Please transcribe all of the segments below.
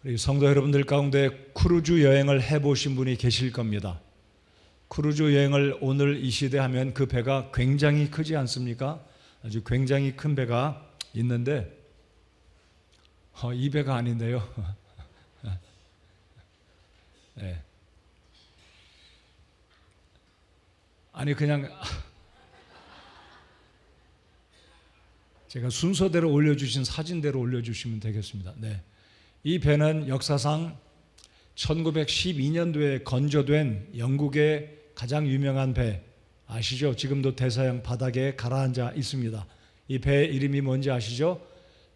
우리 성도 여러분들 가운데 크루즈 여행을 해보신 분이 계실 겁니다. 크루즈 여행을 오늘 이 시대 하면 그 배가 굉장히 크지 않습니까? 아주 굉장히 큰 배가 있는데 이 배가 아닌데요. 네. 아니 그냥 제가 순서대로 올려주신 사진대로 올려주시면 되겠습니다. 네. 이 배는 역사상 1912년도에 건조된 영국의 가장 유명한 배 아시죠? 지금도 대서양 바닥에 가라앉아 있습니다. 이 배의 이름이 뭔지 아시죠?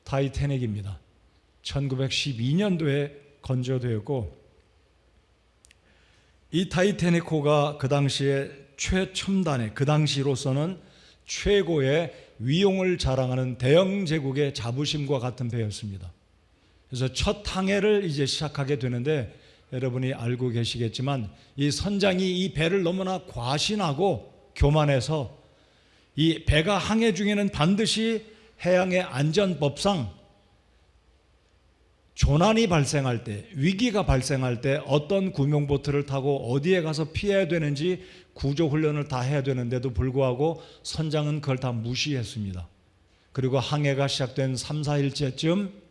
타이타닉입니다. 1912년도에 건조되었고 이 타이타닉호가 그 당시에 최첨단의 그 당시로서는 최고의 위용을 자랑하는 대영 제국의 자부심과 같은 배였습니다. 그래서 첫 항해를 이제 시작하게 되는데 여러분이 알고 계시겠지만 이 선장이 이 배를 너무나 과신하고 교만해서 이 배가 항해 중에는 반드시 해양의 안전법상 조난이 발생할 때, 위기가 발생할 때 어떤 구명보트를 타고 어디에 가서 피해야 되는지 구조훈련을 다 해야 되는데도 불구하고 선장은 그걸 다 무시했습니다. 그리고 항해가 시작된 3, 4일째쯤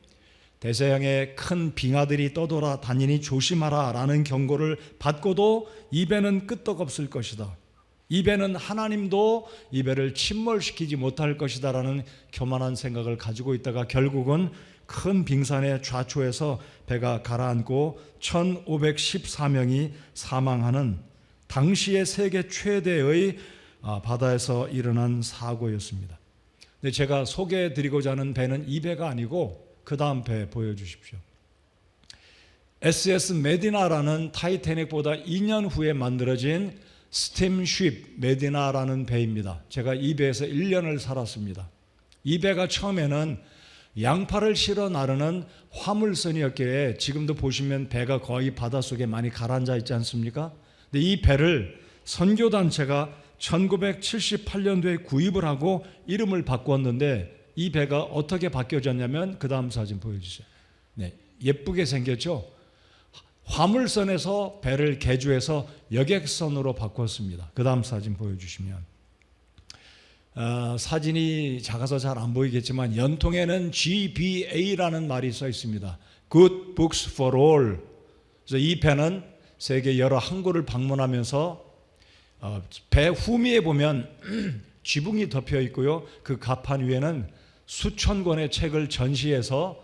대서양에 큰 빙하들이 떠돌아 다니니 조심하라 라는 경고를 받고도 이 배는 끄떡없을 것이다. 이 배는 하나님도 이 배를 침몰시키지 못할 것이다 라는 교만한 생각을 가지고 있다가 결국은 큰 빙산의 좌초에서 배가 가라앉고 1514명이 사망하는 당시의 세계 최대의 바다에서 일어난 사고였습니다. 근데 제가 소개해드리고자 하는 배는 이 배가 아니고 그 다음 배 보여주십시오. SS 메디나라는 타이타닉보다 2년 후에 만들어진 스팀쉽 메디나라는 배입니다. 제가 이 배에서 1년을 살았습니다. 이 배가 처음에는 양파를 실어 나르는 화물선이었기에 지금도 보시면 배가 거의 바닷속에 많이 가라앉아 있지 않습니까? 근데 이 배를 선교단체가 1978년도에 구입을 하고 이름을 바꿨는데 이 배가 어떻게 바뀌어졌냐면 그 다음 사진 보여주세요. 네, 예쁘게 생겼죠? 화물선에서 배를 개조해서 여객선으로 바꿨습니다. 그 다음 사진 보여주시면 사진이 작아서 잘 안 보이겠지만 연통에는 GBA라는 말이 써 있습니다. Good Books for All. 그래서 이 배는 세계 여러 항구를 방문하면서 배 후미에 보면 지붕이 덮여 있고요. 그 갑판 위에는 수천 권의 책을 전시해서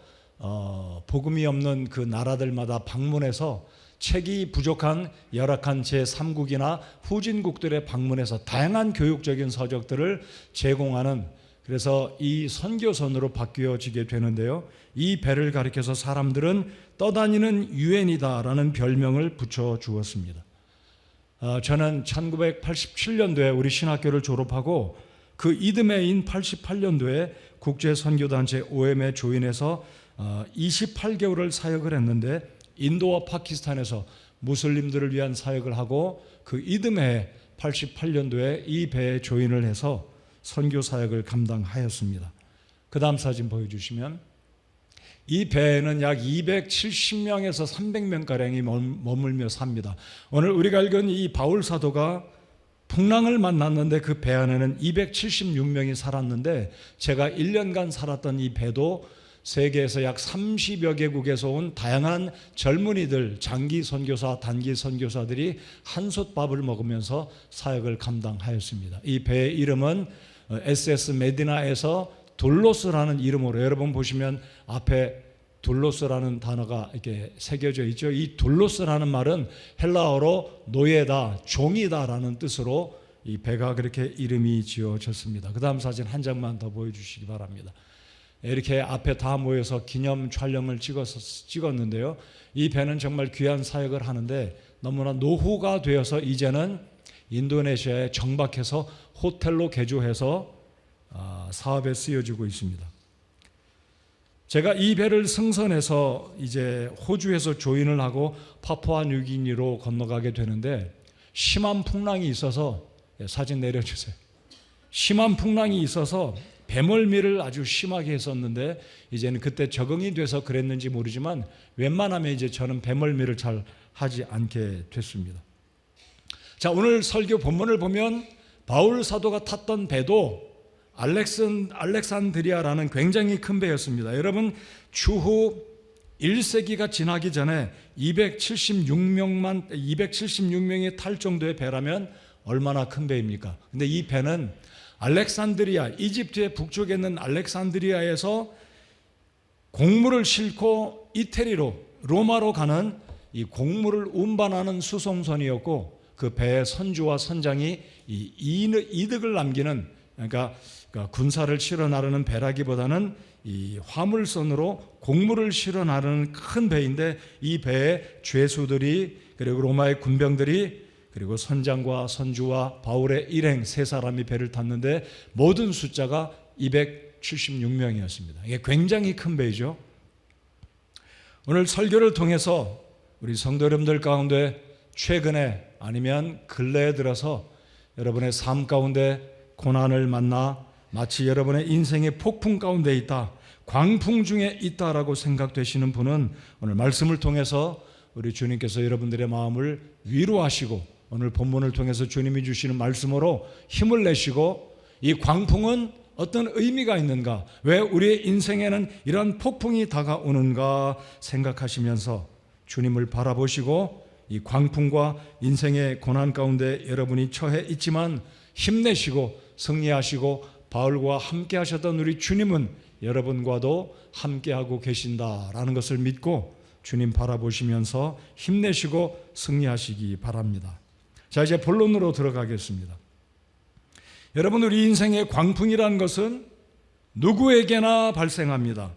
복음이 없는 그 나라들마다 방문해서 책이 부족한 열악한 제3국이나 후진국들에 방문해서 다양한 교육적인 서적들을 제공하는, 그래서 이 선교선으로 바뀌어지게 되는데요. 이 배를 가리켜서 사람들은 떠다니는 유엔이다라는 별명을 붙여주었습니다. 저는 1987년도에 우리 신학교를 졸업하고 그 이듬해인 88년도에 국제선교단체 OM에 조인해서 28개월을 사역을 했는데 인도와 파키스탄에서 무슬림들을 위한 사역을 하고 그 이듬해 88년도에 이 배에 조인을 해서 선교 사역을 감당하였습니다. 그 다음 사진 보여주시면 이 배에는 약 270명에서 300명가량이 머물며 삽니다. 오늘 우리가 읽은 이 바울 사도가 풍랑을 만났는데 그 배 안에는 276명이 살았는데 제가 1년간 살았던 이 배도 세계에서 약 30여 개국에서 온 다양한 젊은이들, 장기 선교사, 단기 선교사들이 한솥밥을 먹으면서 사역을 감당하였습니다. 이 배의 이름은 SS 메디나에서 둘로스라는 이름으로, 여러분 보시면 앞에 둘로스라는 단어가 이렇게 새겨져 있죠. 이 둘로스라는 말은 헬라어로 노예다, 종이다라는 뜻으로 이 배가 그렇게 이름이 지어졌습니다. 그 다음 사진 한 장만 더 보여주시기 바랍니다. 이렇게 앞에 다 모여서 기념 촬영을 찍었는데요. 이 배는 정말 귀한 사역을 하는데 너무나 노후가 되어서 이제는 인도네시아에 정박해서 호텔로 개조해서 사업에 쓰여지고 있습니다. 제가 이 배를 승선해서 이제 호주에서 조인을 하고 파푸아 뉴기니로 건너가게 되는데 심한 풍랑이 있어서, 사진 내려주세요. 심한 풍랑이 있어서 배멀미를 아주 심하게 했었는데 이제는 그때 적응이 돼서 그랬는지 모르지만 웬만하면 이제 저는 배멀미를 잘 하지 않게 됐습니다. 자, 오늘 설교 본문을 보면 바울 사도가 탔던 배도 알렉산드리아라는 굉장히 큰 배였습니다. 여러분, 추후 1세기가 지나기 전에 276명이 탈 정도의 배라면 얼마나 큰 배입니까? 근데 이 배는 알렉산드리아, 이집트의 북쪽에 있는 알렉산드리아에서 곡물을 싣고 이태리로, 로마로 가는 이 곡물을 운반하는 수송선이었고, 그 배의 선주와 선장이 이득을 남기는, 그러니까 군사를 실어 나르는 배라기보다는 이 화물선으로 곡물을 실어 나르는 큰 배인데, 이 배에 죄수들이, 그리고 로마의 군병들이, 그리고 선장과 선주와 바울의 일행 세 사람이 배를 탔는데 모든 숫자가 276명이었습니다. 이게 굉장히 큰 배이죠. 오늘 설교를 통해서 우리 성도 여러분들 가운데 최근에 아니면 근래에 들어서 여러분의 삶 가운데 고난을 만나 마치 여러분의 인생의 폭풍 가운데 있다, 광풍 중에 있다라고 생각되시는 분은 오늘 말씀을 통해서 우리 주님께서 여러분들의 마음을 위로하시고 오늘 본문을 통해서 주님이 주시는 말씀으로 힘을 내시고, 이 광풍은 어떤 의미가 있는가, 왜 우리의 인생에는 이런 폭풍이 다가오는가 생각하시면서 주님을 바라보시고, 이 광풍과 인생의 고난 가운데 여러분이 처해 있지만 힘내시고 승리하시고 바울과 함께 하셨던 우리 주님은 여러분과도 함께하고 계신다라는 것을 믿고 주님 바라보시면서 힘내시고 승리하시기 바랍니다. 자, 이제 본론으로 들어가겠습니다. 여러분, 우리 인생의 광풍이라는 것은 누구에게나 발생합니다.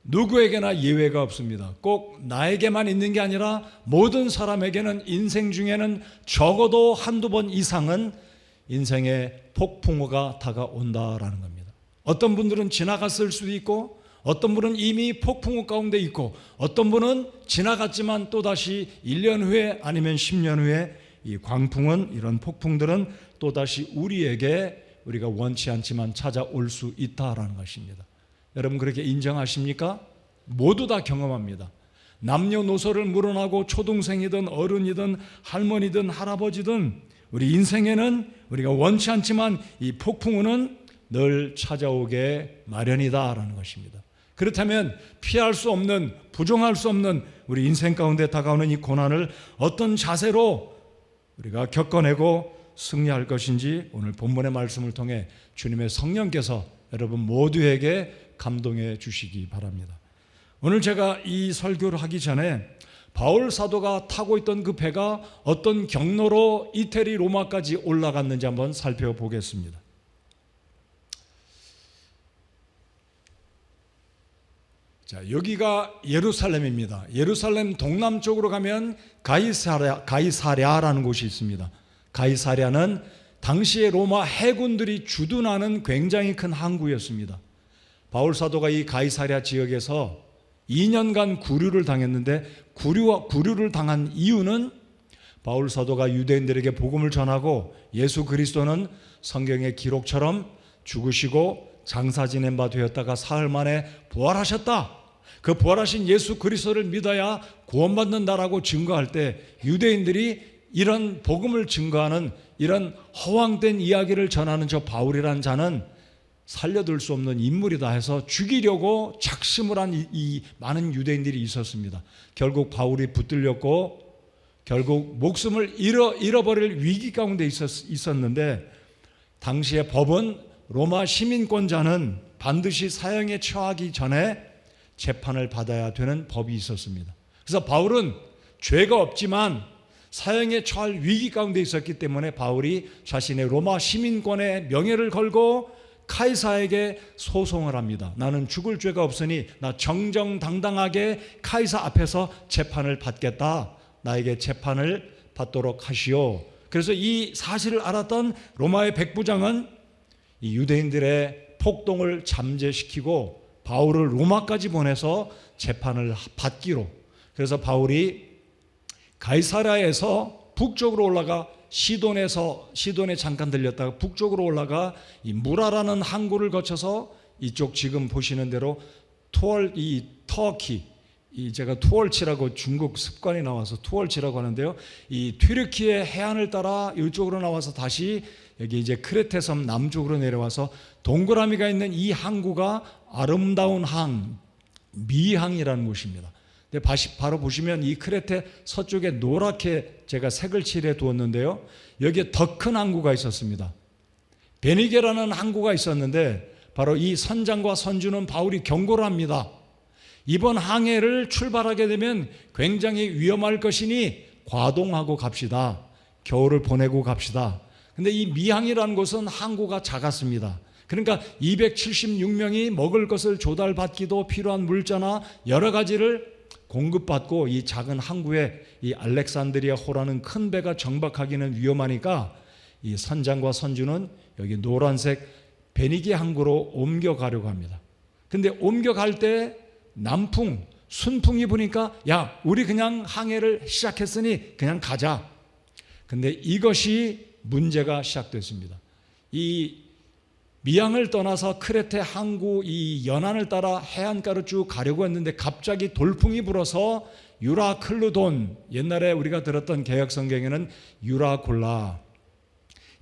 누구에게나 예외가 없습니다. 꼭 나에게만 있는 게 아니라 모든 사람에게는 인생 중에는 적어도 한두 번 이상은 인생의 폭풍우가 다가온다라는 겁니다. 어떤 분들은 지나갔을 수도 있고, 어떤 분은 이미 폭풍우 가운데 있고, 어떤 분은 지나갔지만 또다시 1년 후에 아니면 10년 후에 이 광풍은, 이런 폭풍들은 또다시 우리가 원치 않지만 찾아올 수 있다라는 것입니다. 여러분, 그렇게 인정하십니까? 모두 다 경험합니다. 남녀노소를 물어나고 초등생이든 어른이든 할머니든 할아버지든 우리 인생에는 우리가 원치 않지만 이 폭풍우는 늘 찾아오게 마련이다라는 것입니다. 그렇다면 피할 수 없는, 부정할 수 없는 우리 인생 가운데 다가오는 이 고난을 어떤 자세로 우리가 겪어내고 승리할 것인지 오늘 본문의 말씀을 통해 주님의 성령께서 여러분 모두에게 감동해 주시기 바랍니다. 오늘 제가 이 설교를 하기 전에 바울 사도가 타고 있던 그 배가 어떤 경로로 이태리 로마까지 올라갔는지 한번 살펴보겠습니다. 자, 여기가 예루살렘입니다. 예루살렘 동남쪽으로 가면 가이사랴라는 곳이 있습니다. 가이사랴는 당시에 로마 해군들이 주둔하는 굉장히 큰 항구였습니다. 바울 사도가 이 가이사랴 지역에서 2년간 구류를 당했는데, 구류를 당한 이유는 바울 사도가 유대인들에게 복음을 전하고 예수 그리스도는 성경의 기록처럼 죽으시고 장사 지낸 바 되었다가 사흘 만에 부활하셨다, 그 부활하신 예수 그리스도를 믿어야 구원받는다라고 증거할 때 유대인들이 이런 복음을 증거하는 이런 허황된 이야기를 전하는 저 바울이라는 자는 살려둘 수 없는 인물이다 해서 죽이려고 작심을 한 이 많은 유대인들이 있었습니다. 결국 바울이 붙들렸고 결국 목숨을 잃어버릴 위기 가운데 있었는데, 당시의 법은 로마 시민권자는 반드시 사형에 처하기 전에 재판을 받아야 되는 법이 있었습니다. 그래서 바울은 죄가 없지만 사형에 처할 위기 가운데 있었기 때문에 바울이 자신의 로마 시민권의 명예를 걸고 카이사에게 소송을 합니다. 나는 죽을 죄가 없으니 나 정정당당하게 카이사 앞에서 재판을 받겠다. 나에게 재판을 받도록 하시오. 그래서 이 사실을 알았던 로마의 백부장은 이 유대인들의 폭동을 잠재시키고 바울을 로마까지 보내서 재판을 받기로, 그래서 바울이 가이사랴에서 북쪽으로 올라가 시돈에 잠깐 들렸다가 북쪽으로 올라가 이 무라라는 항구를 거쳐서 이쪽 지금 보시는 대로 터키, 제가 투월치라고 중국 습관이 나와서 투월치라고 하는데요. 이 튀르키의 해안을 따라 이쪽으로 나와서 다시 여기 이제 크레테 섬 남쪽으로 내려와서 동그라미가 있는 이 항구가 아름다운 항, 미항이라는 곳입니다. 근데 바로 보시면 이 크레테 서쪽에 노랗게 제가 색을 칠해 두었는데요. 여기에 더 큰 항구가 있었습니다. 베니게라는 항구가 있었는데 바로 이 선장과 선주는 바울이 경고를 합니다. 이번 항해를 출발하게 되면 굉장히 위험할 것이니 과동하고 갑시다. 겨울을 보내고 갑시다. 근데 이 미항이라는 곳은 항구가 작았습니다. 그러니까 276명이 먹을 것을 조달받기도 필요한 물자나 여러 가지를 공급받고 이 작은 항구에 이 알렉산드리아 호라는 큰 배가 정박하기는 위험하니까 이 선장과 선주는 여기 노란색 베니게 항구로 옮겨가려고 합니다. 근데 옮겨갈 때 남풍, 순풍이 부니까 야, 우리 그냥 항해를 시작했으니 그냥 가자. 근데 이것이 문제가 시작됐습니다. 이 미항을 떠나서 크레테 항구 이 연안을 따라 해안가로 쭉 가려고 했는데 갑자기 돌풍이 불어서 유라클루돈, 옛날에 우리가 들었던 개역성경에는 유라골라,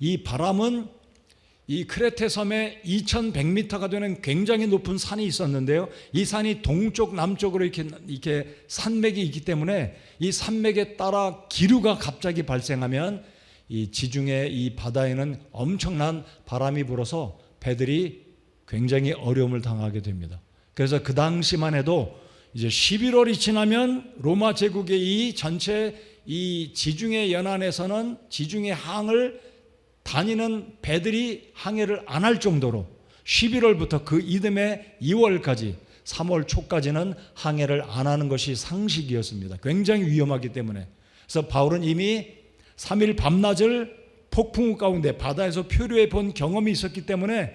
이 바람은 이 크레테 섬에 2100m가 되는 굉장히 높은 산이 있었는데요. 이 산이 동쪽 남쪽으로 이렇게 산맥이 있기 때문에 이 산맥에 따라 기류가 갑자기 발생하면 이 지중해 이 바다에는 엄청난 바람이 불어서 배들이 굉장히 어려움을 당하게 됩니다. 그래서 그 당시만 해도 이제 11월이 지나면 로마 제국의 이 전체 이 지중해 연안에서는 지중해 항을 다니는 배들이 항해를 안 할 정도로 11월부터 그 이듬해 2월까지 3월 초까지는 항해를 안 하는 것이 상식이었습니다. 굉장히 위험하기 때문에. 그래서 바울은 이미 3일 밤낮을 폭풍우 가운데 바다에서 표류해 본 경험이 있었기 때문에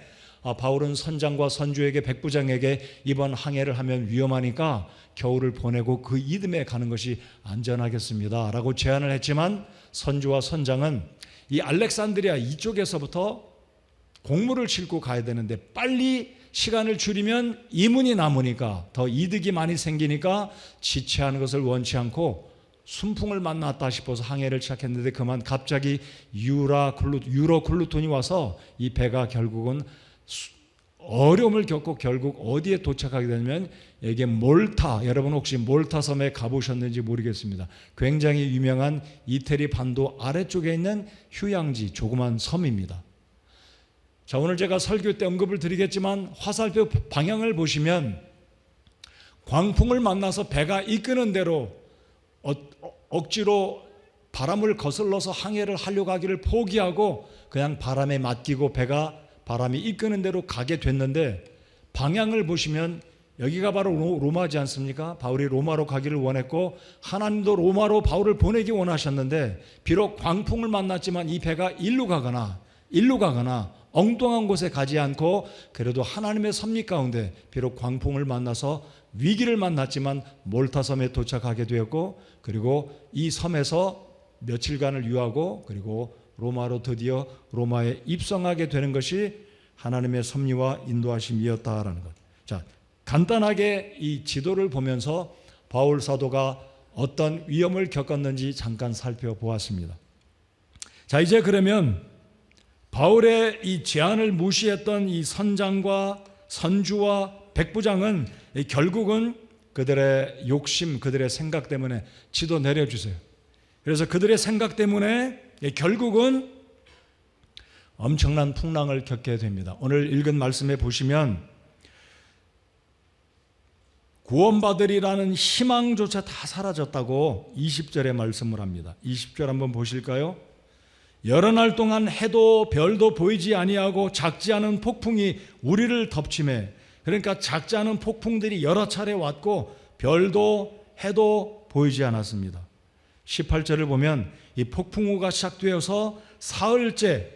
바울은 선장과 선주에게 백부장에게 이번 항해를 하면 위험하니까 겨울을 보내고 그 이듬해 가는 것이 안전하겠습니다 라고 제안을 했지만 선주와 선장은 이 알렉산드리아 이쪽에서부터 공물을 싣고 가야 되는데 빨리 시간을 줄이면 이문이 남으니까 더 이득이 많이 생기니까 지체하는 것을 원치 않고 순풍을 만났다 싶어서 항해를 시작했는데 그만 갑자기 유로클루톤이 와서 이 배가 결국은 어려움을 겪고 결국 어디에 도착하게 되면 이게 몰타, 여러분 혹시 몰타 섬에 가보셨는지 모르겠습니다. 굉장히 유명한 이태리 반도 아래쪽에 있는 휴양지 조그만 섬입니다. 자, 오늘 제가 설교 때 언급을 드리겠지만 화살표 방향을 보시면 광풍을 만나서 배가 이끄는 대로 억지로 바람을 거슬러서 항해를 하려고 하기를 포기하고 그냥 바람에 맡기고 배가 바람이 이끄는 대로 가게 됐는데 방향을 보시면 여기가 바로 로마지 않습니까? 바울이 로마로 가기를 원했고 하나님도 로마로 바울을 보내기 원하셨는데 비록 광풍을 만났지만 이 배가 일로 가거나 엉뚱한 곳에 가지 않고 그래도 하나님의 섭리 가운데 비록 광풍을 만나서 위기를 만났지만 몰타 섬에 도착하게 되었고 그리고 이 섬에서 며칠간을 유하고 그리고 로마로 드디어 로마에 입성하게 되는 것이 하나님의 섭리와 인도하심이었다라는 것. 자, 간단하게 이 지도를 보면서 바울 사도가 어떤 위험을 겪었는지 잠깐 살펴보았습니다. 자, 이제 그러면 바울의 이 제안을 무시했던 이 선장과 선주와 백부장은 결국은 그들의 욕심, 그들의 생각 때문에 지도 내려주세요. 그래서 그들의 생각 때문에 결국은 엄청난 풍랑을 겪게 됩니다. 오늘 읽은 말씀에 보시면 구원받으리라는 희망조차 다 사라졌다고 20절에 말씀을 합니다. 20절 한번 보실까요? 여러 날 동안 해도 별도 보이지 아니하고 작지 않은 폭풍이 우리를 덮치매. 그러니까 작지 않은 폭풍들이 여러 차례 왔고 별도 해도 보이지 않았습니다. 18절을 보면 이 폭풍우가 시작되어서 사흘째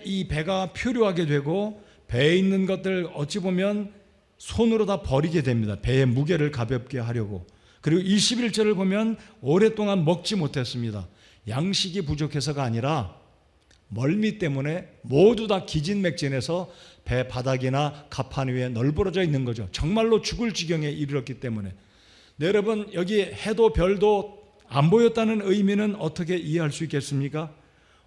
이 배가 표류하게 되고 배에 있는 것들 어찌 보면 손으로 다 버리게 됩니다. 배의 무게를 가볍게 하려고. 그리고 21절을 보면 오랫동안 먹지 못했습니다. 양식이 부족해서가 아니라 멀미 때문에 모두 다 기진맥진해서 배 바닥이나 갑판 위에 널브러져 있는 거죠. 정말로 죽을 지경에 이르렀기 때문에. 네, 여러분, 여기 해도 별도 안 보였다는 의미는 어떻게 이해할 수 있겠습니까?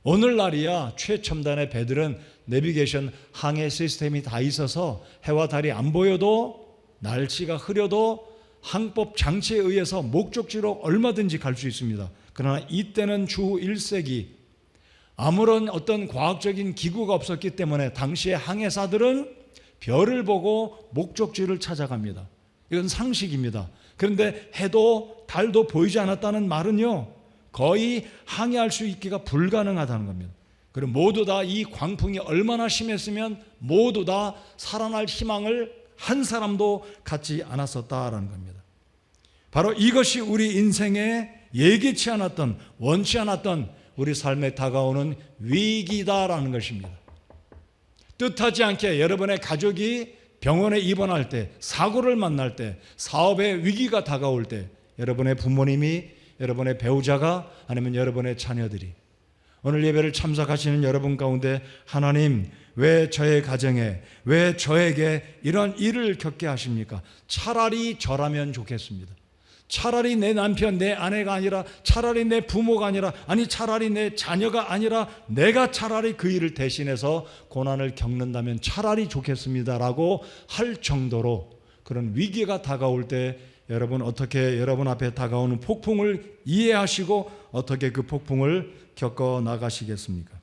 오늘날이야 최첨단의 배들은 내비게이션 항해 시스템이 다 있어서 해와 달이 안 보여도 날씨가 흐려도 항법 장치에 의해서 목적지로 얼마든지 갈 수 있습니다. 그러나 이때는 주후 1세기 아무런 어떤 과학적인 기구가 없었기 때문에 당시의 항해사들은 별을 보고 목적지를 찾아갑니다. 이건 상식입니다. 그런데 해도 달도 보이지 않았다는 말은요, 거의 항해할 수 있기가 불가능하다는 겁니다. 그리고 모두 다 이 광풍이 얼마나 심했으면 모두 다 살아날 희망을 한 사람도 갖지 않았었다라는 겁니다. 바로 이것이 우리 인생에 예기치 않았던, 원치 않았던 우리 삶에 다가오는 위기다라는 것입니다. 뜻하지 않게 여러분의 가족이 병원에 입원할 때, 사고를 만날 때, 사업의 위기가 다가올 때, 여러분의 부모님이, 여러분의 배우자가, 아니면 여러분의 자녀들이, 오늘 예배를 참석하시는 여러분 가운데 하나님 왜 저의 가정에, 왜 저에게 이런 일을 겪게 하십니까? 차라리 저라면 좋겠습니다. 차라리 내 남편, 내 아내가 아니라, 차라리 내 부모가 아니라, 아니 차라리 내 자녀가 아니라 내가 차라리 그 일을 대신해서 고난을 겪는다면 차라리 좋겠습니다라고 할 정도로 그런 위기가 다가올 때 여러분 어떻게 여러분 앞에 다가오는 폭풍을 이해하시고 어떻게 그 폭풍을 겪어 나가시겠습니까?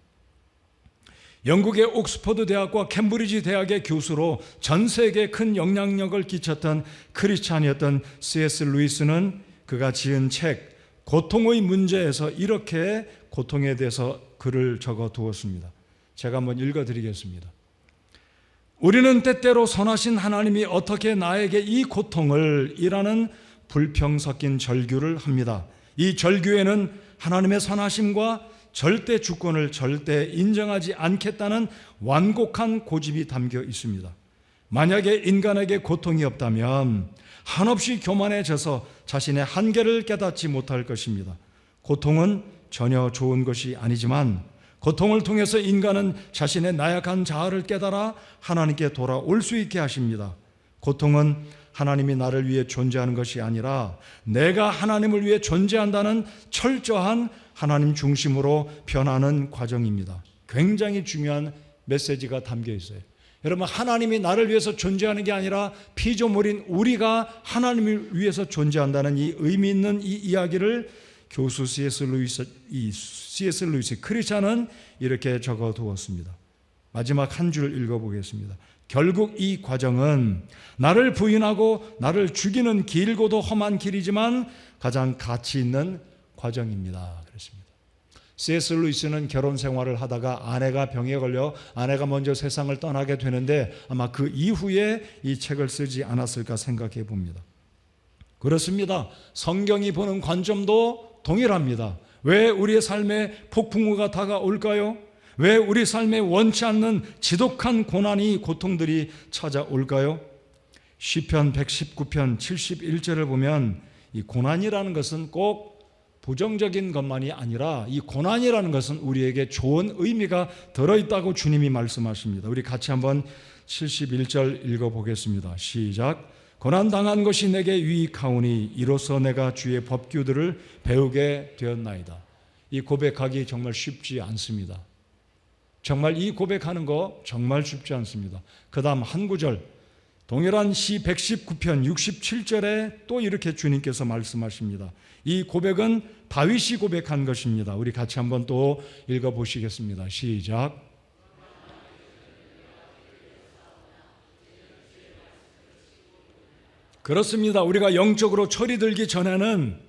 영국의 옥스퍼드 대학과 캠브리지 대학의 교수로 전 세계에 큰 영향력을 끼쳤던 크리스찬이었던 C.S. 루이스는 그가 지은 책 고통의 문제에서 이렇게 고통에 대해서 글을 적어 두었습니다. 제가 한번 읽어드리겠습니다. 우리는 때때로 선하신 하나님이 어떻게 나에게 이 고통을 이라는 불평 섞인 절규를 합니다. 이 절규에는 하나님의 선하심과 절대 주권을 절대 인정하지 않겠다는 완곡한 고집이 담겨 있습니다. 만약에 인간에게 고통이 없다면 한없이 교만해져서 자신의 한계를 깨닫지 못할 것입니다. 고통은 전혀 좋은 것이 아니지만 고통을 통해서 인간은 자신의 나약한 자아를 깨달아 하나님께 돌아올 수 있게 하십니다. 고통은 하나님이 나를 위해 존재하는 것이 아니라 내가 하나님을 위해 존재한다는 철저한 하나님 중심으로 변하는 과정입니다. 굉장히 중요한 메시지가 담겨 있어요. 여러분, 하나님이 나를 위해서 존재하는 게 아니라 피조물인 우리가 하나님을 위해서 존재한다는 이 의미 있는 이 이야기를 교수 C.S. 루이스 크리스찬은 이렇게 적어 두었습니다. 마지막 한 줄 읽어보겠습니다. 결국 이 과정은 나를 부인하고 나를 죽이는 길고도 험한 길이지만 가장 가치 있는 과정입니다. 그렇습니다. C.S. 루이스는 결혼 생활을 하다가 아내가 병에 걸려 아내가 먼저 세상을 떠나게 되는데 아마 그 이후에 이 책을 쓰지 않았을까 생각해 봅니다. 그렇습니다. 성경이 보는 관점도 동일합니다. 왜 우리의 삶에 폭풍우가 다가올까요? 왜 우리 삶에 원치 않는 지독한 고난이, 고통들이 찾아올까요? 시편 119편 71절을 보면 이 고난이라는 것은 꼭 부정적인 것만이 아니라 이 고난이라는 것은 우리에게 좋은 의미가 들어있다고 주님이 말씀하십니다. 우리 같이 한번 71절 읽어보겠습니다. 시작. 고난당한 것이 내게 유익하오니 이로써 내가 주의 법규들을 배우게 되었나이다. 이 고백하기 정말 쉽지 않습니다. 정말 이 고백하는 거 정말 쉽지 않습니다. 그 다음 한 구절, 동일한 시 119편 67절에 또 이렇게 주님께서 말씀하십니다. 이 고백은 다윗이 고백한 것입니다. 우리 같이 한번 또 읽어보시겠습니다. 시작. 그렇습니다. 우리가 영적으로 철이 들기 전에는,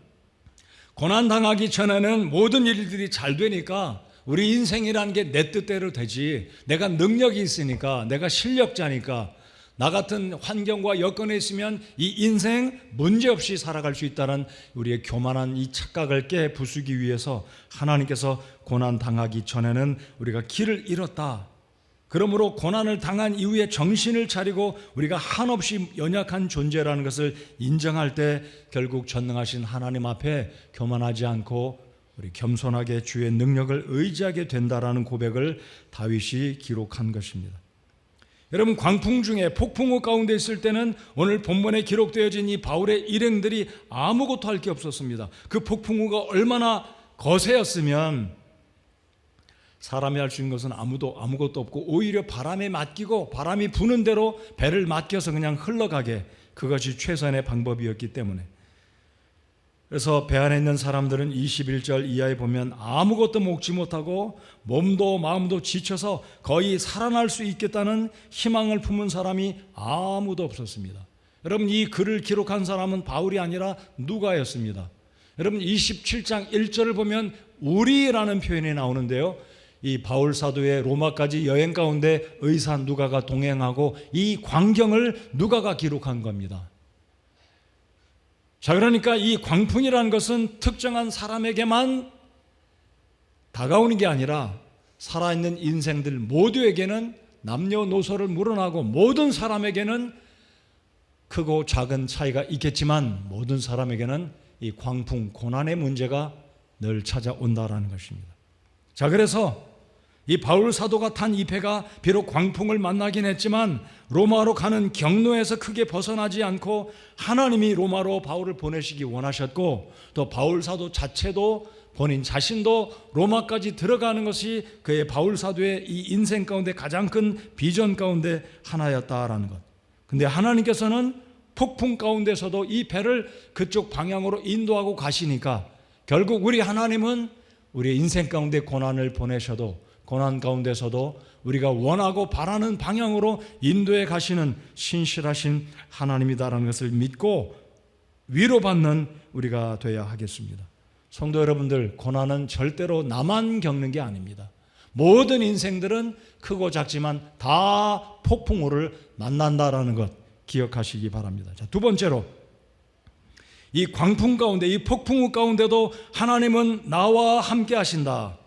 고난당하기 전에는 모든 일들이 잘 되니까 우리 인생이라는 게 내 뜻대로 되지, 내가 능력이 있으니까, 내가 실력자니까, 나 같은 환경과 여건에 있으면 이 인생 문제없이 살아갈 수 있다는 우리의 교만한 이 착각을 깨 부수기 위해서 하나님께서 고난당하기 전에는 우리가 길을 잃었다. 그러므로 고난을 당한 이후에 정신을 차리고 우리가 한없이 연약한 존재라는 것을 인정할 때 결국 전능하신 하나님 앞에 교만하지 않고 우리 겸손하게 주의 능력을 의지하게 된다라는 고백을 다윗이 기록한 것입니다. 여러분, 광풍 중에 폭풍우 가운데 있을 때는 오늘 본문에 기록되어진 이 바울의 일행들이 아무것도 할 게 없었습니다. 그 폭풍우가 얼마나 거세였으면 사람이 할 수 있는 것은 아무것도 없고 오히려 바람에 맡기고 바람이 부는 대로 배를 맡겨서 그냥 흘러가게, 그것이 최선의 방법이었기 때문에. 그래서 배 안에 있는 사람들은 21절 이하에 보면 아무것도 먹지 못하고 몸도 마음도 지쳐서 거의 살아날 수 있겠다는 희망을 품은 사람이 아무도 없었습니다. 여러분, 이 글을 기록한 사람은 바울이 아니라 누가였습니다. 여러분, 27장 1절을 보면 우리라는 표현이 나오는데요, 이 바울 사도의 로마까지 여행 가운데 의사 누가가 동행하고 이 광경을 누가가 기록한 겁니다. 자, 그러니까 이 광풍이라는 것은 특정한 사람에게만 다가오는 게 아니라 살아있는 인생들 모두에게는 남녀노소를 물어나고 모든 사람에게는 크고 작은 차이가 있겠지만 모든 사람에게는 이 광풍, 고난의 문제가 늘 찾아온다라는 것입니다. 자, 그래서 이 바울 사도가 탄 이 배가 비록 광풍을 만나긴 했지만 로마로 가는 경로에서 크게 벗어나지 않고 하나님이 로마로 바울을 보내시기 원하셨고, 또 바울 사도 자체도 본인 자신도 로마까지 들어가는 것이 그의 바울 사도의 이 인생 가운데 가장 큰 비전 가운데 하나였다라는 것. 근데 하나님께서는 폭풍 가운데서도 이 배를 그쪽 방향으로 인도하고 가시니까 결국 우리 하나님은 우리의 인생 가운데 고난을 보내셔도 고난 가운데서도 우리가 원하고 바라는 방향으로 인도해 가시는 신실하신 하나님이다라는 것을 믿고 위로받는 우리가 되어야 하겠습니다. 성도 여러분들, 고난은 절대로 나만 겪는 게 아닙니다. 모든 인생들은 크고 작지만 다 폭풍우를 만난다라는 것 기억하시기 바랍니다. 자, 두 번째로, 이 광풍 가운데, 이 폭풍우 가운데도 하나님은 나와 함께 하신다.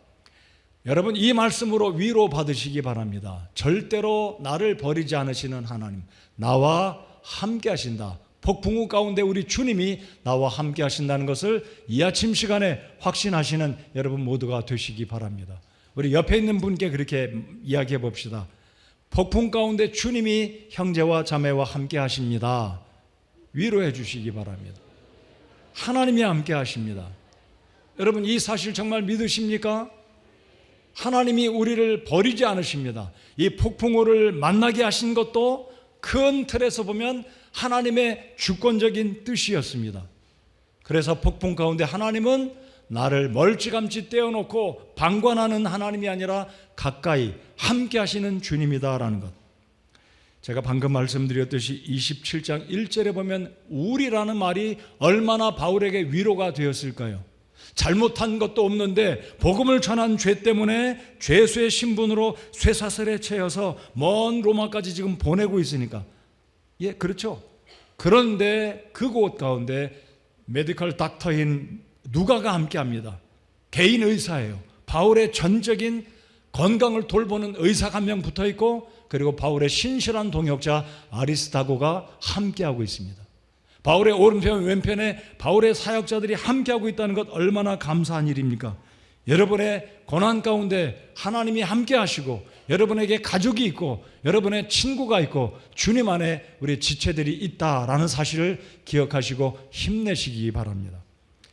여러분, 이 말씀으로 위로 받으시기 바랍니다. 절대로 나를 버리지 않으시는 하나님, 나와 함께 하신다. 폭풍우 가운데 우리 주님이 나와 함께 하신다는 것을 이 아침 시간에 확신하시는 여러분 모두가 되시기 바랍니다. 우리 옆에 있는 분께 그렇게 이야기해 봅시다. 폭풍 가운데 주님이 형제와 자매와 함께 하십니다. 위로해 주시기 바랍니다. 하나님이 함께 하십니다. 여러분, 이 사실 정말 믿으십니까? 하나님이 우리를 버리지 않으십니다. 이 폭풍우를 만나게 하신 것도 큰 틀에서 보면 하나님의 주권적인 뜻이었습니다. 그래서 폭풍 가운데 하나님은 나를 멀찌감치 떼어놓고 방관하는 하나님이 아니라 가까이 함께 하시는 주님이다라는 것. 제가 방금 말씀드렸듯이 27장 1절에 보면 우리라는 말이 얼마나 바울에게 위로가 되었을까요? 잘못한 것도 없는데 복음을 전한 죄 때문에 죄수의 신분으로 쇠사슬에 채여서 먼 로마까지 지금 보내고 있으니까, 예, 그렇죠. 그런데 그곳 가운데 메디컬 닥터인 누가가 함께합니다. 개인 의사예요. 바울의 전적인 건강을 돌보는 의사가 한 명 붙어 있고, 그리고 바울의 신실한 동역자 아리스타고가 함께하고 있습니다. 바울의 오른편 왼편에 바울의 사역자들이 함께하고 있다는 것 얼마나 감사한 일입니까? 여러분의 고난 가운데 하나님이 함께하시고 여러분에게 가족이 있고 여러분의 친구가 있고 주님 안에 우리 지체들이 있다라는 사실을 기억하시고 힘내시기 바랍니다.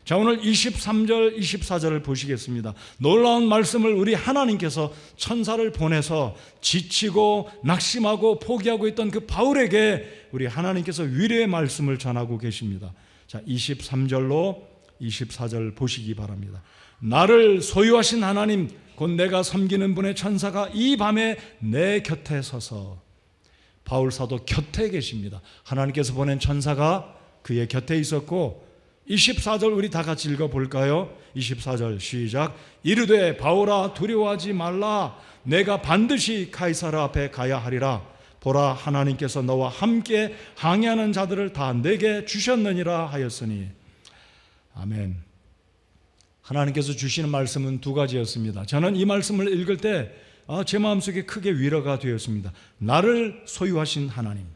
자, 오늘 23절 24절을 보시겠습니다. 놀라운 말씀을 우리 하나님께서 천사를 보내서 지치고 낙심하고 포기하고 있던 그 바울에게 우리 하나님께서 위로의 말씀을 전하고 계십니다. 자, 23절로 24절 보시기 바랍니다. 나를 소유하신 하나님 곧 내가 섬기는 분의 천사가 이 밤에 내 곁에 서서, 바울 사도 곁에 계십니다. 하나님께서 보낸 천사가 그의 곁에 있었고, 24절 우리 다 같이 읽어볼까요? 24절 시작. 이르되 바울아 두려워하지 말라. 내가 반드시 카이사라 앞에 가야 하리라. 보라, 하나님께서 너와 함께 항해하는 자들을 다 내게 주셨느니라 하였으니. 아멘. 하나님께서 주시는 말씀은 두 가지였습니다. 저는 이 말씀을 읽을 때 제 마음속에 크게 위로가 되었습니다. 나를 소유하신 하나님.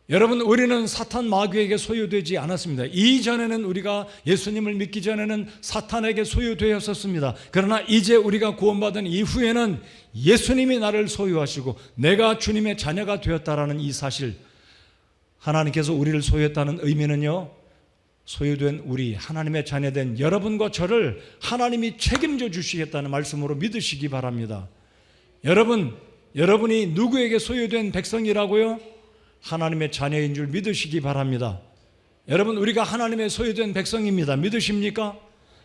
여러분, 우리는 사탄 마귀에게 소유되지 않았습니다. 이전에는 우리가 예수님을 믿기 전에는 사탄에게 소유되었었습니다. 그러나 이제 우리가 구원받은 이후에는 예수님이 나를 소유하시고 내가 주님의 자녀가 되었다라는 이 사실, 하나님께서 우리를 소유했다는 의미는요, 소유된 우리 하나님의 자녀된 여러분과 저를 하나님이 책임져 주시겠다는 말씀으로 믿으시기 바랍니다. 여러분이 누구에게 소유된 백성이라고요? 하나님의 자녀인 줄 믿으시기 바랍니다. 여러분, 우리가 하나님의 소유된 백성입니다. 믿으십니까?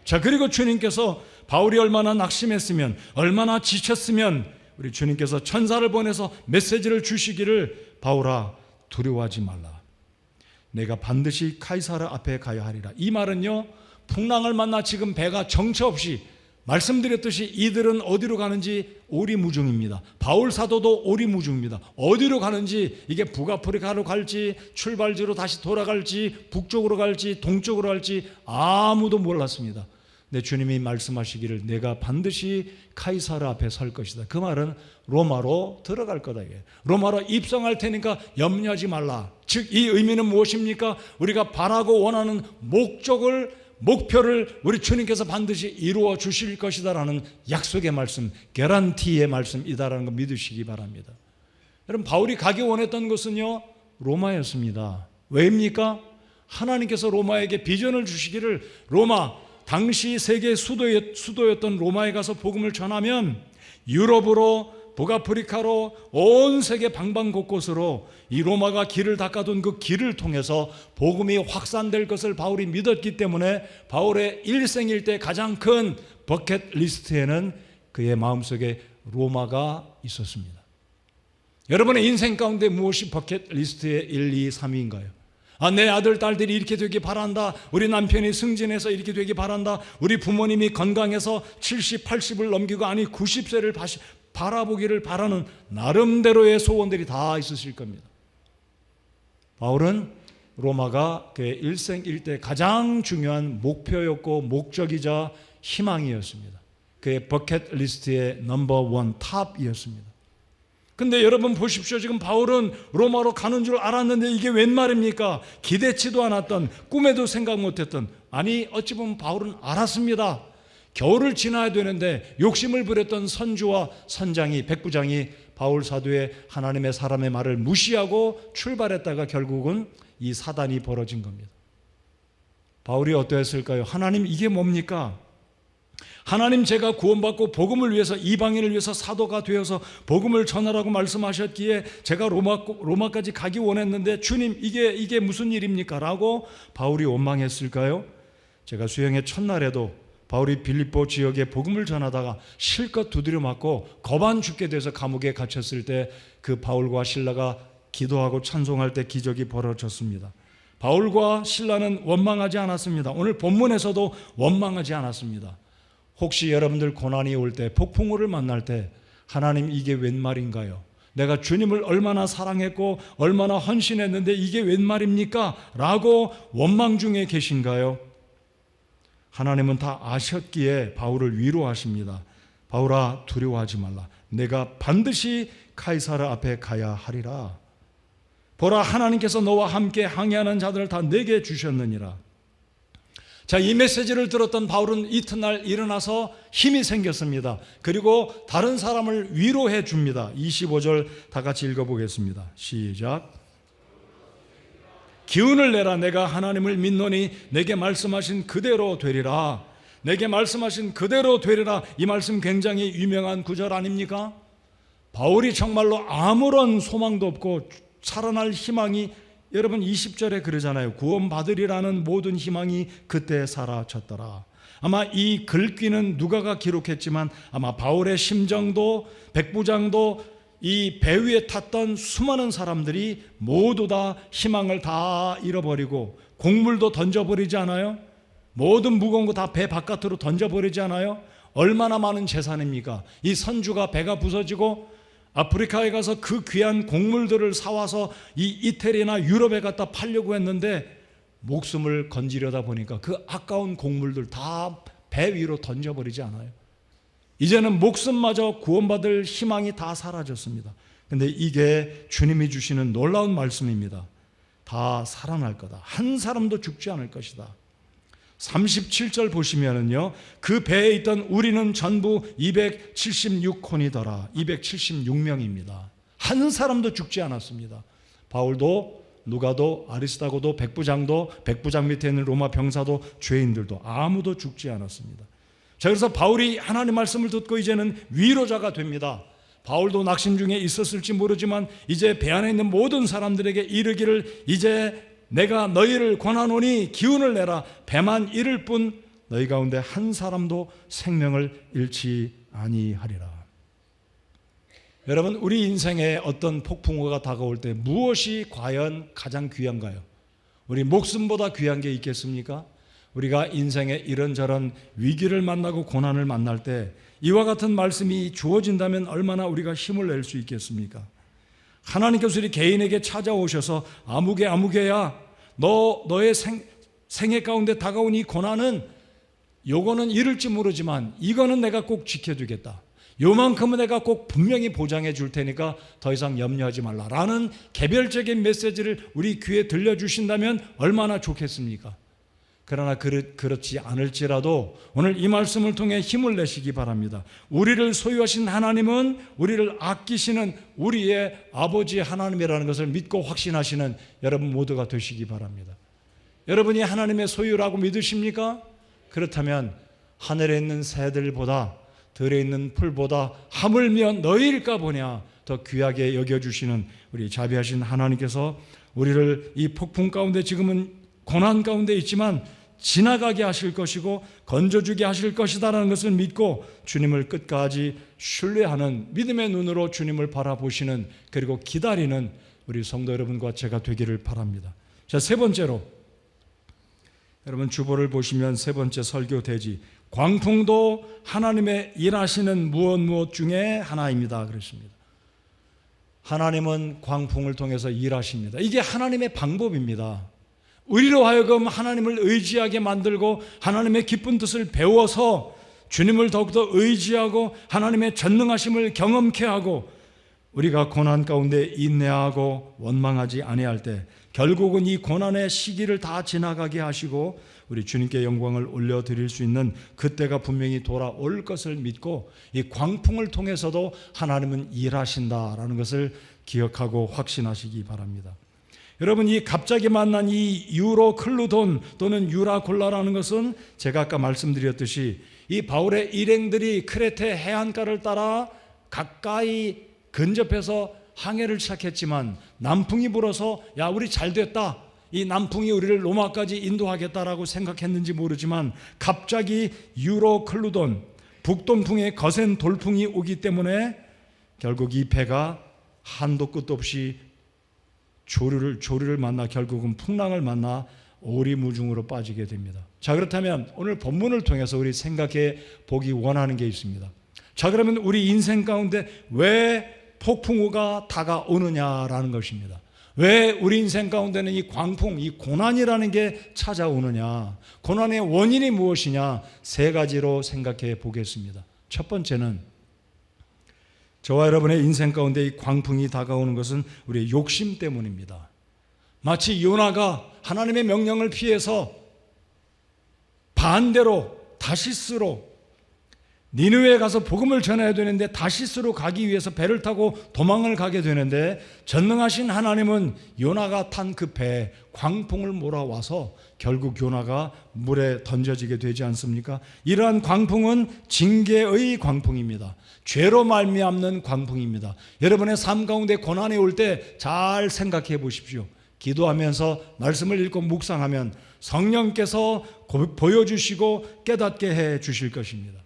자, 그리고 주님께서 바울이 얼마나 낙심했으면, 얼마나 지쳤으면 우리 주님께서 천사를 보내서 메시지를 주시기를, 바울아 두려워하지 말라, 내가 반드시 카이사르 앞에 가야 하리라. 이 말은요, 풍랑을 만나 지금 배가 정처 없이, 말씀드렸듯이 이들은 어디로 가는지 오리무중입니다. 바울 사도도 오리무중입니다. 어디로 가는지, 이게 북아프리카로 갈지, 출발지로 다시 돌아갈지, 북쪽으로 갈지, 동쪽으로 갈지 아무도 몰랐습니다. 내 주님이 말씀하시기를 내가 반드시 카이사르 앞에 설 것이다. 그 말은 로마로 들어갈 거다. 로마로 입성할 테니까 염려하지 말라. 즉, 이 의미는 무엇입니까? 우리가 바라고 원하는 목표를 우리 주님께서 반드시 이루어 주실 것이다라는 약속의 말씀, 개런티의 말씀이다라는 거 믿으시기 바랍니다. 여러분, 바울이 가기 원했던 곳은요, 로마였습니다. 왜입니까? 하나님께서 로마에게 비전을 주시기를, 로마, 당시 세계 수도였던 로마에 가서 복음을 전하면 유럽으로, 북아프리카로, 온 세계 방방곳곳으로 이 로마가 길을 닦아둔 그 길을 통해서 복음이 확산될 것을 바울이 믿었기 때문에 바울의 일생일대 가장 큰 버킷리스트에는 그의 마음속에 로마가 있었습니다. 여러분의 인생 가운데 무엇이 버킷리스트의 1, 2, 3위인가요? 내 아들, 딸들이 이렇게 되기 바란다. 우리 남편이 승진해서 이렇게 되기 바란다. 우리 부모님이 건강해서 70, 80을 넘기고 90세를 바라보기를 바라는 나름대로의 소원들이 다 있으실 겁니다. 바울은 로마가 그의 일생일대 가장 중요한 목표였고 목적이자 희망이었습니다. 그의 버킷리스트의 넘버 1 탑이었습니다. 근데 여러분 보십시오. 지금 바울은 로마로 가는 줄 알았는데 이게 웬 말입니까? 기대치도 않았던, 꿈에도 생각 못했던, 어찌 보면 바울은 알았습니다. 겨울을 지나야 되는데 욕심을 부렸던 선주와 선장이, 백부장이 바울 사도의 하나님의 사람의 말을 무시하고 출발했다가 결국은 이 사단이 벌어진 겁니다. 바울이 어떠했을까요? 하나님, 이게 뭡니까? 하나님, 제가 구원받고 복음을 위해서, 이방인을 위해서 사도가 되어서 복음을 전하라고 말씀하셨기에 제가 로마까지 가기 원했는데 주님, 이게 무슨 일입니까? 라고 바울이 원망했을까요? 제가 수행의 첫날에도 바울이 빌립보 지역에 복음을 전하다가 실컷 두드려 맞고 겁안 죽게 돼서 감옥에 갇혔을 때 그 바울과 실라가 기도하고 찬송할 때 기적이 벌어졌습니다. 바울과 실라는 원망하지 않았습니다. 오늘 본문에서도 원망하지 않았습니다. 혹시 여러분들 고난이 올 때, 폭풍우를 만날 때 하나님, 이게 웬 말인가요? 내가 주님을 얼마나 사랑했고 얼마나 헌신했는데 이게 웬 말입니까? 라고 원망 중에 계신가요? 하나님은 다 아셨기에 바울을 위로하십니다. 바울아, 두려워하지 말라. 내가 반드시 카이사르 앞에 가야 하리라. 보라, 하나님께서 너와 함께 항해하는 자들을 다 내게 주셨느니라. 자, 이 메시지를 들었던 바울은 이튿날 일어나서 힘이 생겼습니다. 그리고 다른 사람을 위로해 줍니다. 25절 다 같이 읽어보겠습니다. 시작. 기운을 내라. 내가 하나님을 믿노니 내게 말씀하신 그대로 되리라. 내게 말씀하신 그대로 되리라. 이 말씀 굉장히 유명한 구절 아닙니까? 바울이 정말로 아무런 소망도 없고 살아날 희망이, 여러분 20절에 그러잖아요. 구원받으리라는 모든 희망이 그때 사라졌더라. 아마 이 글귀는 누가가 기록했지만 아마 바울의 심정도, 백부장도, 이 배 위에 탔던 수많은 사람들이 모두 다 희망을 다 잃어버리고 곡물도 던져버리지 않아요? 모든 무거운 거 다 배 바깥으로 던져버리지 않아요? 얼마나 많은 재산입니까? 이 선주가 배가 부서지고 아프리카에 가서 그 귀한 곡물들을 사와서 이 이태리나 유럽에 갖다 팔려고 했는데 목숨을 건지려다 보니까 그 아까운 곡물들 다 배 위로 던져버리지 않아요? 이제는 목숨마저 구원받을 희망이 다 사라졌습니다. 근데 이게 주님이 주시는 놀라운 말씀입니다. 다 살아날 거다. 한 사람도 죽지 않을 것이다. 37절 보시면은요, 그 배에 있던 우리는 전부 276혼이더라. 276명입니다. 한 사람도 죽지 않았습니다. 바울도, 누가도, 아리스다고도, 백부장도, 백부장 밑에 있는 로마 병사도, 죄인들도 아무도 죽지 않았습니다. 자, 그래서 바울이 하나님 말씀을 듣고 이제는 위로자가 됩니다. 바울도 낙심 중에 있었을지 모르지만 이제 배 안에 있는 모든 사람들에게 이르기를, 이제 내가 너희를 권하노니 기운을 내라. 배만 이를 뿐 너희 가운데 한 사람도 생명을 잃지 아니하리라. 여러분, 우리 인생에 어떤 폭풍우가 다가올 때 무엇이 과연 가장 귀한가요? 우리 목숨보다 귀한 게 있겠습니까? 우리가 인생에 이런저런 위기를 만나고 고난을 만날 때 이와 같은 말씀이 주어진다면 얼마나 우리가 힘을 낼 수 있겠습니까? 하나님께서 우리 개인에게 찾아오셔서 아무개야, 너의 생애 가운데 다가온 이 고난은 요거는 이룰지 모르지만 이거는 내가 꼭 지켜주겠다. 요만큼은 내가 꼭 분명히 보장해 줄 테니까 더 이상 염려하지 말라라는 개별적인 메시지를 우리 귀에 들려주신다면 얼마나 좋겠습니까? 그러나 그렇지 않을지라도 오늘 이 말씀을 통해 힘을 내시기 바랍니다. 우리를 소유하신 하나님은 우리를 아끼시는 우리의 아버지 하나님이라는 것을 믿고 확신하시는 여러분 모두가 되시기 바랍니다. 여러분이 하나님의 소유라고 믿으십니까? 그렇다면 하늘에 있는 새들보다, 들에 있는 풀보다 하물며 너희일까 보냐 더 귀하게 여겨주시는 우리 자비하신 하나님께서 우리를 이 폭풍 가운데, 지금은 고난 가운데 있지만 지나가게 하실 것이고 건져주게 하실 것이다라는 것을 믿고 주님을 끝까지 신뢰하는 믿음의 눈으로 주님을 바라보시는, 그리고 기다리는 우리 성도 여러분과 제가 되기를 바랍니다. 자, 세 번째로, 여러분 주보를 보시면 세 번째 설교 대지, 광풍도 하나님의 일하시는 무엇 중에 하나입니다 그랬습니다. 하나님은 광풍을 통해서 일하십니다. 이게 하나님의 방법입니다. 우리로 하여금 하나님을 의지하게 만들고 하나님의 기쁜 뜻을 배워서 주님을 더욱더 의지하고 하나님의 전능하심을 경험케 하고 우리가 고난 가운데 인내하고 원망하지 아니할 때 결국은 이 고난의 시기를 다 지나가게 하시고 우리 주님께 영광을 올려드릴 수 있는 그때가 분명히 돌아올 것을 믿고 이 광풍을 통해서도 하나님은 일하신다라는 것을 기억하고 확신하시기 바랍니다. 여러분, 이 갑자기 만난 이 유로클루돈 또는 유라콜라라는 것은 제가 아까 말씀드렸듯이 이 바울의 일행들이 크레테 해안가를 따라 가까이 근접해서 항해를 시작했지만 남풍이 불어서 야, 우리 잘 됐다, 이 남풍이 우리를 로마까지 인도하겠다라고 생각했는지 모르지만 갑자기 유로클루돈, 북동풍의 거센 돌풍이 오기 때문에 결국 이 배가 한도 끝도 없이 조류를 만나 결국은 풍랑을 만나 오리무중으로 빠지게 됩니다. 자, 그렇다면 오늘 본문을 통해서 우리 생각해 보기 원하는 게 있습니다. 자, 그러면 우리 인생 가운데 왜 폭풍우가 다가오느냐라는 것입니다. 왜 우리 인생 가운데는 이 광풍, 이 고난이라는 게 찾아오느냐, 고난의 원인이 무엇이냐, 세 가지로 생각해 보겠습니다. 첫 번째는 저와 여러분의 인생 가운데 이 광풍이 다가오는 것은 우리의 욕심 때문입니다. 마치 요나가 하나님의 명령을 피해서 반대로 다시스로 니느웨에 가서 복음을 전해야 되는데 다시스로 가기 위해서 배를 타고 도망을 가게 되는데 전능하신 하나님은 요나가 탄 그 배에 광풍을 몰아와서 결국 요나가 물에 던져지게 되지 않습니까? 이러한 광풍은 징계의 광풍입니다. 죄로 말미암는 광풍입니다. 여러분의 삶 가운데 고난이 올 때 잘 생각해 보십시오. 기도하면서 말씀을 읽고 묵상하면 성령께서 보여주시고 깨닫게 해 주실 것입니다.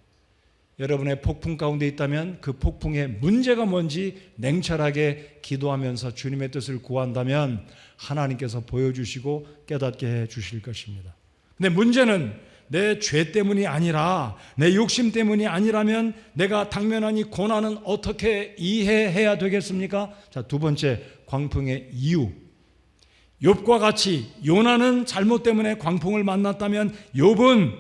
여러분의 폭풍 가운데 있다면 그 폭풍의 문제가 뭔지 냉철하게 기도하면서 주님의 뜻을 구한다면 하나님께서 보여주시고 깨닫게 해 주실 것입니다. 근데 문제는 내 죄 때문이 아니라 내 욕심 때문이 아니라면 내가 당면한 이 고난은 어떻게 이해해야 되겠습니까? 자, 두 번째, 광풍의 이유. 욥과 같이 요나는 잘못 때문에 광풍을 만났다면 욥은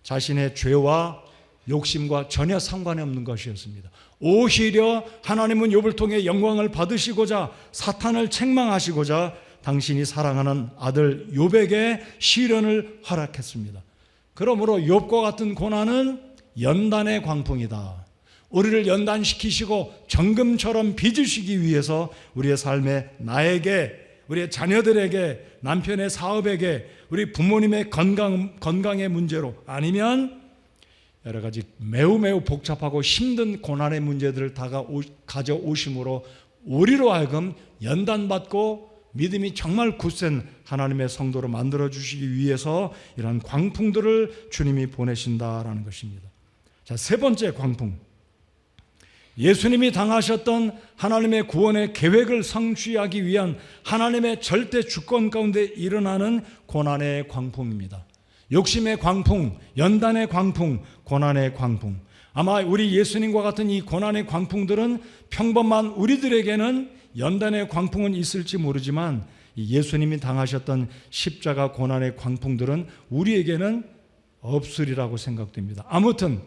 자신의 죄와 욕심과 전혀 상관이 없는 것이었습니다. 오히려 하나님은 욥을 통해 영광을 받으시고자 사탄을 책망하시고자 당신이 사랑하는 아들 욥에게 시련을 허락했습니다. 그러므로 욥과 같은 고난은 연단의 광풍이다. 우리를 연단시키시고 정금처럼 빚으시기 위해서 우리의 삶에 나에게, 우리의 자녀들에게, 남편의 사업에게, 우리 부모님의 건강의 문제로, 아니면 여러 가지 매우 복잡하고 힘든 고난의 문제들을 가져오심으로 우리로 하여금 연단받고 믿음이 정말 굳센 하나님의 성도로 만들어주시기 위해서 이런 광풍들을 주님이 보내신다라는 것입니다. 자, 세 번째 광풍. 예수님이 당하셨던 하나님의 구원의 계획을 성취하기 위한 하나님의 절대 주권 가운데 일어나는 고난의 광풍입니다. 욕심의 광풍, 연단의 광풍, 고난의 광풍. 아마 우리 예수님과 같은 이 고난의 광풍들은 평범한 우리들에게는 연단의 광풍은 있을지 모르지만 예수님이 당하셨던 십자가 고난의 광풍들은 우리에게는 없으리라고 생각됩니다. 아무튼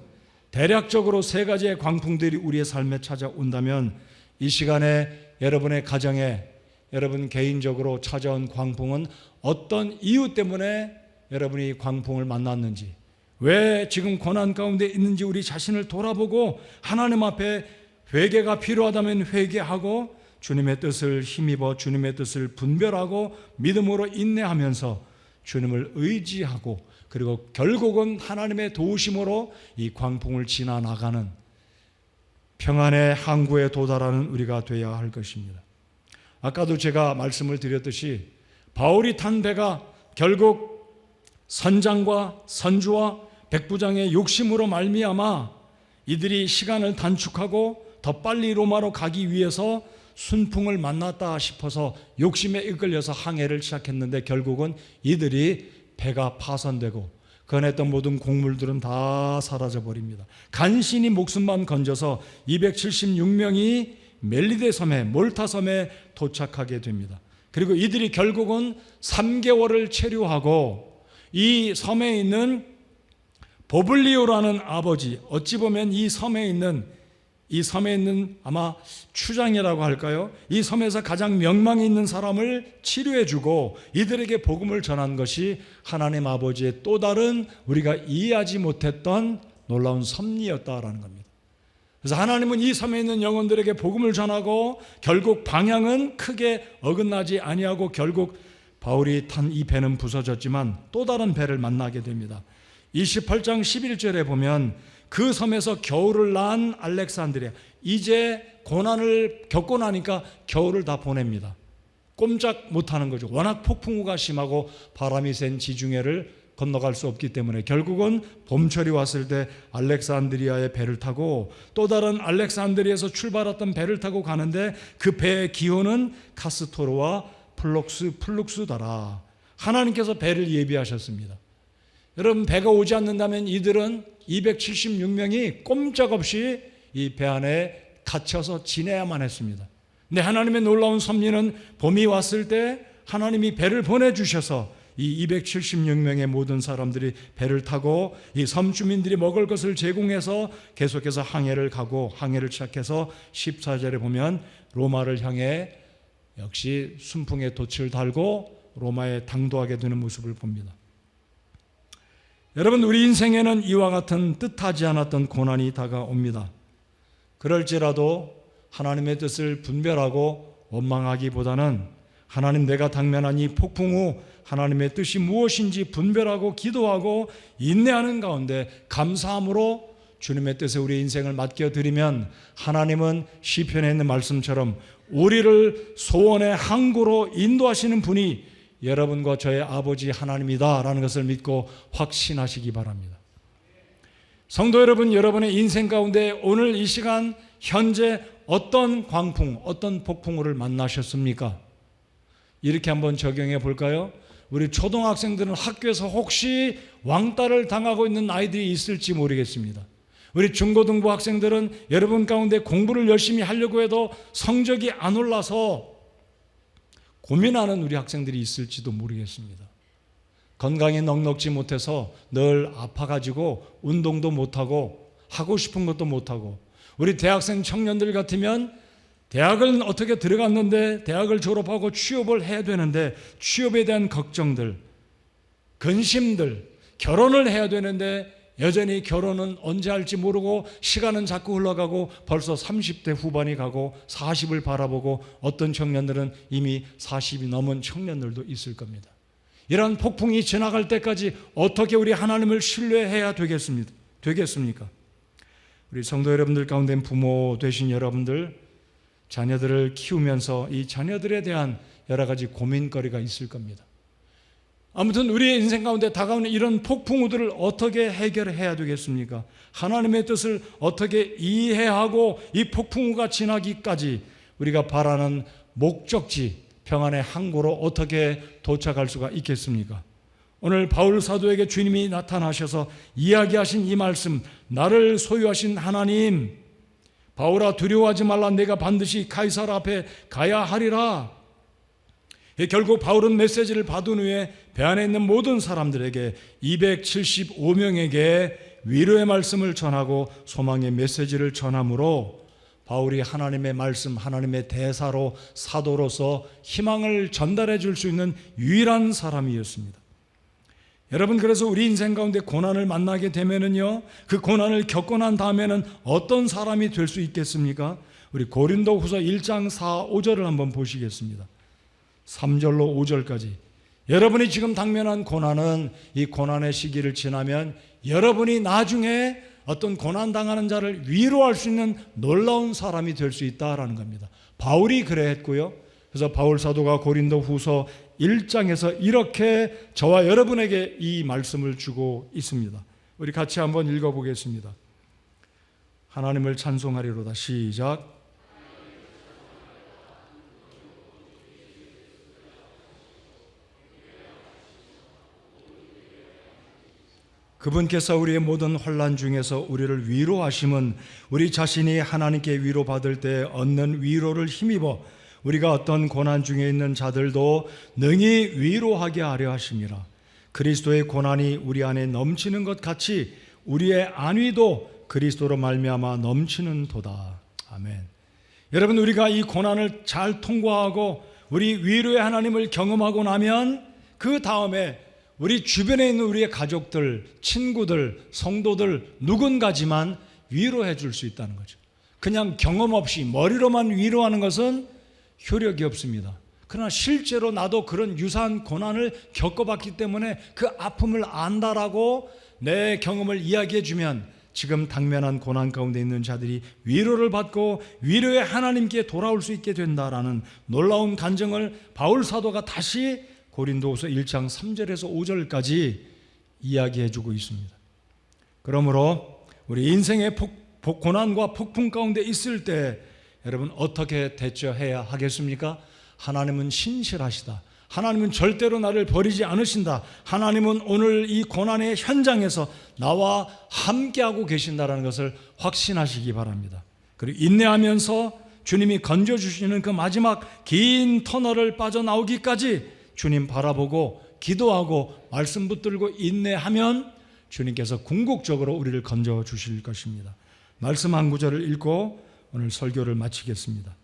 대략적으로 세 가지의 광풍들이 우리의 삶에 찾아온다면 이 시간에 여러분의 가정에, 여러분 개인적으로 찾아온 광풍은 어떤 이유 때문에 여러분이 광풍을 만났는지, 왜 지금 고난 가운데 있는지 우리 자신을 돌아보고 하나님 앞에 회개가 필요하다면 회개하고 주님의 뜻을 힘입어 주님의 뜻을 분별하고 믿음으로 인내하면서 주님을 의지하고, 그리고 결국은 하나님의 도우심으로 이 광풍을 지나나가는 평안의 항구에 도달하는 우리가 되어야 할 것입니다. 아까도 제가 말씀을 드렸듯이 바울이 탄 배가 결국 선장과 선주와 백부장의 욕심으로 말미암아 이들이 시간을 단축하고 더 빨리 로마로 가기 위해서 순풍을 만났다 싶어서 욕심에 이끌려서 항해를 시작했는데 결국은 이들이 배가 파손되고 건했던 모든 곡물들은 다 사라져 버립니다. 간신히 목숨만 건져서 276명이 멜리데 섬에, 몰타 섬에 도착하게 됩니다. 그리고 이들이 결국은 3개월을 체류하고 이 섬에 있는 보블리오라는 아버지, 어찌 보면 이 섬에 있는 아마 추장이라고 할까요? 이 섬에서 가장 명망이 있는 사람을 치료해주고 이들에게 복음을 전한 것이 하나님 아버지의 또 다른 우리가 이해하지 못했던 놀라운 섭리였다라는 겁니다. 그래서 하나님은 이 섬에 있는 영혼들에게 복음을 전하고 결국 방향은 크게 어긋나지 아니하고 결국 바울이 탄 이 배는 부서졌지만 또 다른 배를 만나게 됩니다. 28장 11절에 보면 그 섬에서 겨울을 난 알렉산드리아, 이제 고난을 겪고 나니까 겨울을 다 보냅니다. 꼼짝 못하는 거죠. 워낙 폭풍우가 심하고 바람이 센 지중해를 건너갈 수 없기 때문에 결국은 봄철이 왔을 때 알렉산드리아의 배를 타고 또 다른 알렉산드리아에서 출발했던 배를 타고 가는데 그 배의 기호는 카스토르와 플룩스다라. 하나님께서 배를 예비하셨습니다. 여러분, 배가 오지 않는다면 이들은 276명이 꼼짝없이 이 배 안에 갇혀서 지내야만 했습니다. 근데 하나님의 놀라운 섭리는 봄이 왔을 때 하나님이 배를 보내주셔서 이 276명의 모든 사람들이 배를 타고 이 섬 주민들이 먹을 것을 제공해서 계속해서 항해를 가고 항해를 시작해서 14절에 보면 로마를 향해 역시 순풍의 돛을 달고 로마에 당도하게 되는 모습을 봅니다. 여러분, 우리 인생에는 이와 같은 뜻하지 않았던 고난이 다가옵니다. 그럴지라도 하나님의 뜻을 분별하고 원망하기보다는 하나님, 내가 당면한 이 폭풍 후 하나님의 뜻이 무엇인지 분별하고 기도하고 인내하는 가운데 감사함으로 주님의 뜻에 우리 인생을 맡겨드리면 하나님은 시편에 있는 말씀처럼 우리를 소원의 항구로 인도하시는 분이 여러분과 저의 아버지 하나님이다라는 것을 믿고 확신하시기 바랍니다. 성도 여러분, 여러분의 인생 가운데 오늘 이 시간 현재 어떤 광풍, 어떤 폭풍우를 만나셨습니까? 이렇게 한번 적용해 볼까요? 우리 초등학생들은 학교에서 혹시 왕따를 당하고 있는 아이들이 있을지 모르겠습니다. 우리 중고등부 학생들은 여러분 가운데 공부를 열심히 하려고 해도 성적이 안 올라서 고민하는 우리 학생들이 있을지도 모르겠습니다. 건강이 넉넉지 못해서 늘 아파가지고 운동도 못하고 하고 싶은 것도 못하고, 우리 대학생 청년들 같으면 대학을 어떻게 들어갔는데 대학을 졸업하고 취업을 해야 되는데 취업에 대한 걱정들, 근심들, 결혼을 해야 되는데 여전히 결혼은 언제 할지 모르고 시간은 자꾸 흘러가고 벌써 30대 후반이 가고 40을 바라보고 어떤 청년들은 이미 40이 넘은 청년들도 있을 겁니다. 이런 폭풍이 지나갈 때까지 어떻게 우리 하나님을 신뢰해야 되겠습니까? 우리 성도 여러분들 가운데 부모 되신 여러분들, 자녀들을 키우면서 이 자녀들에 대한 여러 가지 고민거리가 있을 겁니다. 아무튼 우리의 인생 가운데 다가오는 이런 폭풍우들을 어떻게 해결해야 되겠습니까? 하나님의 뜻을 어떻게 이해하고 이 폭풍우가 지나기까지 우리가 바라는 목적지, 평안의 항구로 어떻게 도착할 수가 있겠습니까? 오늘 바울 사도에게 주님이 나타나셔서 이야기하신 이 말씀, 나를 소유하신 하나님, 바울아 두려워하지 말라, 내가 반드시 카이사라 앞에 가야 하리라. 결국 바울은 메시지를 받은 후에 배 안에 있는 모든 사람들에게 275명에게 위로의 말씀을 전하고 소망의 메시지를 전함으로 바울이 하나님의 말씀, 하나님의 대사로 사도로서 희망을 전달해 줄 수 있는 유일한 사람이었습니다. 여러분, 그래서 우리 인생 가운데 고난을 만나게 되면은요, 그 고난을 겪고 난 다음에는 어떤 사람이 될 수 있겠습니까? 우리 고린도후서 1장 4, 5절을 한번 보시겠습니다. 3절로 5절까지. 여러분이 지금 당면한 고난은 이 고난의 시기를 지나면 여러분이 나중에 어떤 고난당하는 자를 위로할 수 있는 놀라운 사람이 될 수 있다라는 겁니다. 바울이 그랬고요. 그래서 바울 사도가 고린도후서 1장에서 이렇게 저와 여러분에게 이 말씀을 주고 있습니다. 우리 같이 한번 읽어보겠습니다. 하나님을 찬송하리로다. 시작. 그분께서 우리의 모든 환난 중에서 우리를 위로하심은 우리 자신이 하나님께 위로받을 때 얻는 위로를 힘입어 우리가 어떤 고난 중에 있는 자들도 능히 위로하게 하려 하심이라. 그리스도의 고난이 우리 안에 넘치는 것 같이 우리의 안위도 그리스도로 말미암아 넘치는 도다. 아멘. 여러분, 우리가 이 고난을 잘 통과하고 우리 위로의 하나님을 경험하고 나면 그 다음에 우리 주변에 있는 우리의 가족들, 친구들, 성도들 누군가지만 위로해 줄 수 있다는 거죠. 그냥 경험 없이 머리로만 위로하는 것은 효력이 없습니다. 그러나 실제로 나도 그런 유사한 고난을 겪어봤기 때문에 그 아픔을 안다라고 내 경험을 이야기해 주면 지금 당면한 고난 가운데 있는 자들이 위로를 받고 위로의 하나님께 돌아올 수 있게 된다라는 놀라운 간증을 바울 사도가 다시 고린도후서 1장 3절에서 5절까지 이야기해 주고 있습니다. 그러므로 우리 인생의 고난과 폭풍 가운데 있을 때 여러분 어떻게 대처해야 하겠습니까? 하나님은 신실하시다. 하나님은 절대로 나를 버리지 않으신다. 하나님은 오늘 이 고난의 현장에서 나와 함께하고 계신다는 것을 확신하시기 바랍니다. 그리고 인내하면서 주님이 건져주시는 그 마지막 긴 터널을 빠져나오기까지 주님 바라보고 기도하고 말씀 붙들고 인내하면 주님께서 궁극적으로 우리를 건져주실 것입니다. 말씀 한 구절을 읽고 오늘 설교를 마치겠습니다.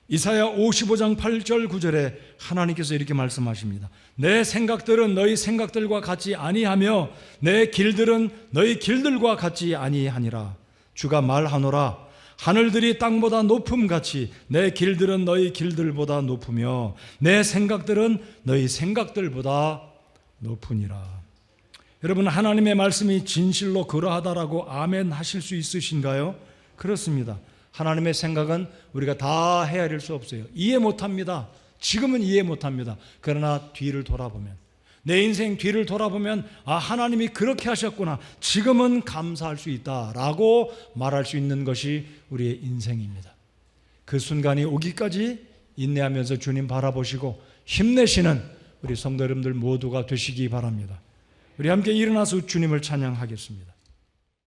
이사야 55장 8절 9절에 하나님께서 이렇게 말씀하십니다. 내 생각들은 너희 생각들과 같지 아니하며 내 길들은 너희 길들과 같지 아니하니라. 주가 말하노라. 하늘들이 땅보다 높음같이 내 길들은 너희 길들보다 높으며 내 생각들은 너희 생각들보다 높으니라. 여러분, 하나님의 말씀이 진실로 그러하다라고 아멘 하실 수 있으신가요? 그렇습니다. 하나님의 생각은 우리가 다 헤아릴 수 없어요. 이해 못합니다. 지금은 이해 못합니다. 그러나 뒤를 돌아보면, 내 인생 뒤를 돌아보면 하나님이 그렇게 하셨구나, 지금은 감사할 수 있다라고 말할 수 있는 것이 우리의 인생입니다. 그 순간이 오기까지 인내하면서 주님 바라보시고 힘내시는 우리 성도 여러분들 모두가 되시기 바랍니다. 우리 함께 일어나서 주님을 찬양하겠습니다.